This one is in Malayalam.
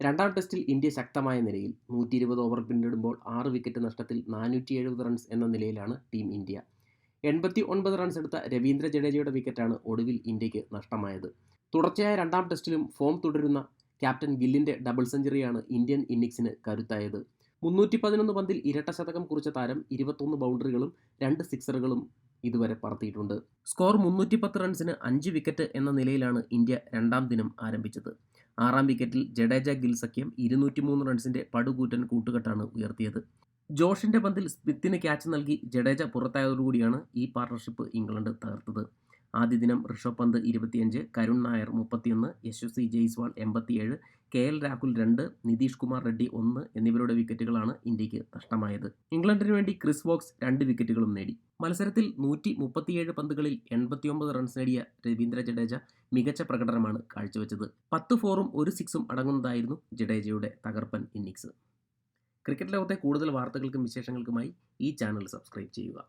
രണ്ടാം ടെസ്റ്റിൽ ഇന്ത്യ ശക്തമായ നിലയിൽ. 120 ഓവർ പിന്നിടുമ്പോൾ 6 വിക്കറ്റ് നഷ്ടത്തിൽ 470 റൺസ് എന്ന നിലയിലാണ് ടീം ഇന്ത്യ. 89 റൺസ് എടുത്ത രവീന്ദ്ര ജഡേജയുടെ വിക്കറ്റാണ് ഒടുവിൽ ഇന്ത്യക്ക് നഷ്ടമായത്. തുടർച്ചയായ രണ്ടാം ടെസ്റ്റിലും ഫോം തുടരുന്ന ക്യാപ്റ്റൻ ഗില്ലിന്റെ ഡബിൾ സെഞ്ചുറിയാണ് ഇന്ത്യൻ ഇന്നിംഗ്സിന് കരുത്തായത്. 311 പന്തിൽ ഇരട്ട ശതകം കുറിച്ച താരം 21 ബൗണ്ടറികളും 2 സിക്സറുകളും ഇതുവരെ പറത്തിയിട്ടുണ്ട്. സ്കോർ 310 റൺസിന് 5 വിക്കറ്റ് എന്ന നിലയിലാണ് ഇന്ത്യ രണ്ടാം ദിനം ആരംഭിച്ചത്. 6-ാം വിക്കറ്റിൽ ജഡേജ ഗിൽ സഖ്യം 203 റൺസിന്റെ പടുകൂറ്റൻ കൂട്ടുകെട്ടാണ് ഉയർത്തിയത്. ജോഷിന്റെ പന്തിൽ സ്മിത്തിന് ക്യാച്ച് നൽകി ജഡേജ പുറത്തായതോടുകൂടിയാണ് ഈ പാർട്ണർഷിപ്പ് ഇംഗ്ലണ്ട് തകർത്തത്. ആദ്യ ദിനം ഋഷഭ് പന്ത് 25, കരുൺ നായർ 31, യശസ്വി ജയ്സ്വാൾ 87, KL രാഹുൽ 2, നിതീഷ് കുമാർ റെഡ്ഡി 1 എന്നിവരുടെ വിക്കറ്റുകളാണ് ഇന്ത്യക്ക് നഷ്ടമായത്. ഇംഗ്ലണ്ടിന് വേണ്ടി ക്രിസ് വോക്സ് 2 വിക്കറ്റുകളും നേടി. മത്സരത്തിൽ 137 പന്തുകളിൽ 89 റൺസ് നേടിയ രവീന്ദ്ര ജഡേജ മികച്ച പ്രകടനമാണ് കാഴ്ചവെച്ചത്. 10 ഫോറും 1 സിക്സും അടങ്ങുന്നതായിരുന്നു ജഡേജയുടെ തകർപ്പൻ ഇന്നിംഗ്സ്. ക്രിക്കറ്റ് ലോകത്തെ കൂടുതൽ വാർത്തകൾക്കും വിശേഷങ്ങൾക്കുമായി ഈ ചാനൽ സബ്സ്ക്രൈബ് ചെയ്യുക.